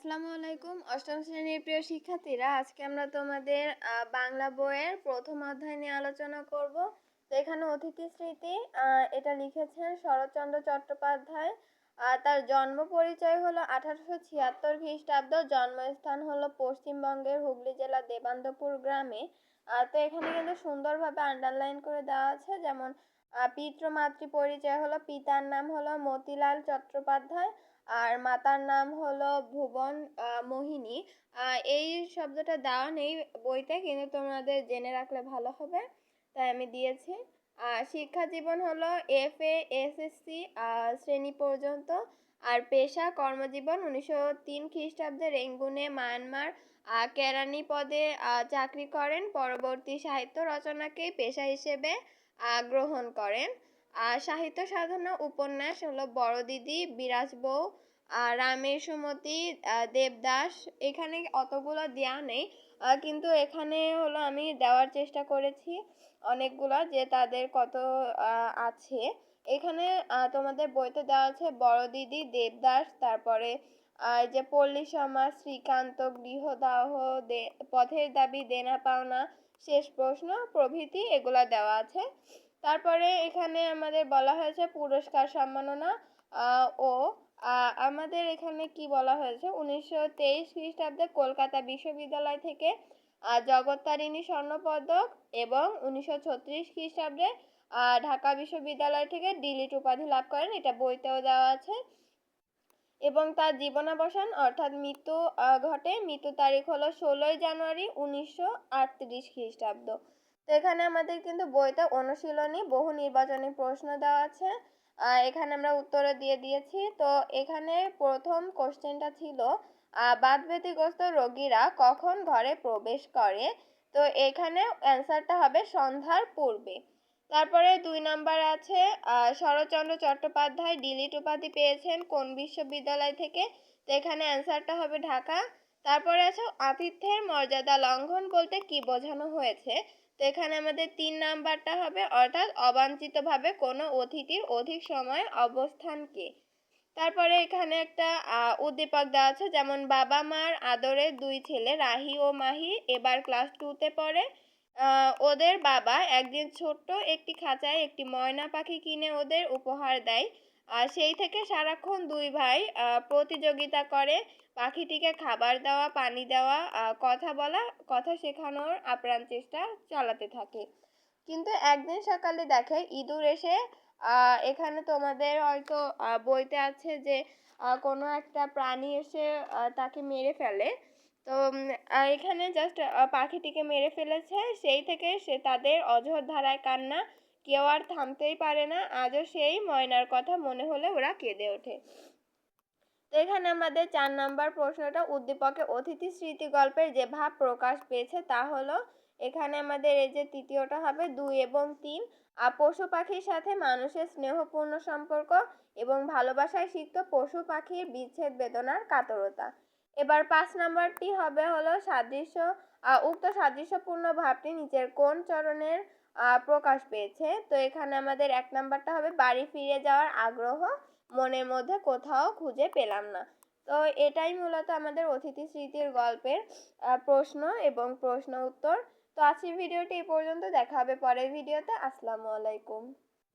আসসালামু আলাইকুম। অষ্টম শ্রেণীর প্রিয় শিক্ষার্থীরা, আজকে আমরা তোমাদের বাংলা বইয়ের প্রথম অধ্যায় নিয়ে আলোচনা করব। তো এখানে অতিথি স্মৃতি এটা লিখেছেন শরৎচন্দ্র চট্টোপাধ্যায়। তার জন্ম পরিচয় হলো 1876 খ্রিস্টাব্দ, জন্মস্থান হলো পশ্চিমবঙ্গের হুগলি জেলার দেবান্দপুর গ্রামে। তো এখানে কিন্তু সুন্দরভাবে আন্ডারলাইন করে দেওয়া আছে, যেমন পিতৃ পরিচয় হলো, পিতার নাম হলো মতিলাল চট্টোপাধ্যায় আর মাতার নাম হলো ভুবন মোহিনী। এই শব্দটা দেওয়া নেই বইতে, কিন্তু তোমাদের জেনে রাখলে ভালো হবে, তাই আমি দিয়েছি। শিক্ষা জীবন হলো FA SSC শ্রেণী পর্যন্ত। আর পেশা কর্মজীবন 1903 খ্রিস্টাব্দে রেঙ্গুনে মায়ানমার কেরানি পদে চাকরি করেন। পরবর্তী সাহিত্য রচনাকেই পেশা হিসেবে গ্রহণ করেন। সাহিত্য সাধনা উপন্যাস হলো বড় দিদি, বিরাজ বউ, রামের সুমতি, দেবদাস। এখানে অতগুলো দেওয়া নেই, কিন্তু এখানে হলো আমি দেওয়ার চেষ্টা করেছি অনেকগুলো, যে তাদের কত আছে। এখানে তোমাদের বইতে দেওয়া আছে বড় দিদি, দেবদাস, তারপরে যে পল্লী সমাজ, শ্রীকান্ত, গৃহদাহ, পথের দাবি, দেনা পাওনা, শেষ প্রশ্ন প্রভৃতি এগুলা দেওয়া আছে। তারপরে এখানে আমাদের বলা হয়েছে পুরস্কার সম্মাননা ও আমাদের এখানে কি বলা হয়েছে, 1923 খ্রিস্টাব্দে কলকাতা বিশ্ববিদ্যালয় থেকে জগত্তারিণী স্বর্ণপদক এবং 1936 খ্রিস্টাব্দে ঢাকা বিশ্ববিদ্যালয় থেকে ডিলিট উপাধি লাভ করেন। এটা বইতেও দেওয়া আছে। এবং তার জীবনাবসান অর্থাৎ মৃত্যু ঘটে, মৃত্যু তারিখ হলো 16 জানুয়ারি 1938 খ্রিস্টাব্দ। তো এখানে আমাদের কিন্তু বইতে অনুশীলনী বহু নির্বাচনী প্রশ্ন দেওয়া আছে, এখানে আমরা উত্তরে দিয়ে দিয়েছি। তো এখানে প্রথম কোশ্চেনটা ছিল বাতব্যতিগ্রস্ত রোগীরা কখন ঘরে প্রবেশ করে। তো এখানে অ্যান্সারটা হবে সন্ধ্যার পূর্বে। তারপরে 2 নাম্বার আছে শরৎচন্দ্র চট্টোপাধ্যায় ডিলিট উপাধি পেয়েছেন কোন বিশ্ববিদ্যালয় থেকে। তো এখানে অ্যান্সারটা হবে ঢাকা। তারপরে আছে আতিথ্যের মর্যাদা লঙ্ঘন বলতে কি বোঝানো হয়েছে। তো এখানে আমাদের 3 নাম্বারটা হবে, অর্থাৎ অবাঞ্ছিতভাবে কোনো অতিথির অধিক সময় অবস্থানকে। তারপরে এখানে একটা উদ্দীপক দেওয়া আছে, যেমন বাবা মার আদরের 2 ছেলে রাহি ও মাহি এবার ক্লাস 2-তে পড়ে। ওদের বাবা একদিন ছোট্ট একটি খাঁচায় একটি ময়না পাখি কিনে ওদের উপহার দেয়। সেই থেকে সারাক্ষণ 2 ভাই প্রতিযোগিতা করে পাখিটিকে খাবার দেওয়া, পানি দেওয়া, কথা বলা, কথা শেখানোর আপ্রাণ চেষ্টা চালাতে থাকে। কিন্তু একদিন সকালে দেখে ইঁদুর এসে এখানে তোমাদের হয়তো বইতে আছে যে কোনো একটা প্রাণী এসে তাকে মেরে ফেলে। তো এখানে জাস্ট পাখিটিকে মেরে ফেলেছে, সেই থেকে সে তাদের অঝোর ধারায় কান্না, কেউ আর থামতেই পারে না। আজও সেই ময়নার কথা মনে হলে ওরা কেঁদে ওঠে। তো এখানে আমাদের 4 নাম্বার প্রশ্নটা উদ্দীপকে অতিথি স্মৃতি গল্পের যে ভাব প্রকাশ পেয়েছে তা হলো, এখানে আমাদের এই যে তৃতীয়টা হবে 2 এবং 3। পশু পাখির সাথে মানুষের স্নেহপূর্ণ সম্পর্ক এবং ভালোবাসায় সিক্ত পশু পাখির বিচ্ছেদ বেদনার কাতরতা। এবার 5 নাম্বারটি হবে হলো সাদৃশ্য, উক্ত সাদৃশ্যপূর্ণ ভাবটি নিচের কোন চরণের প্রকাশ পেয়েছে। তো এখানে আমাদের 1 নাম্বারটা হবে বাড়ি ফিরে যাওয়ার আগ্রহ, মনের মধ্যে কোথাও খুঁজে পেলাম না। তো এটাই মূলত আমাদের অতিথি স্মৃতির গল্পের প্রশ্ন এবং প্রশ্ন উত্তর। তো আজকের ভিডিওটি এই পর্যন্ত, দেখা হবে পরের ভিডিওতে। আসসালামু আলাইকুম।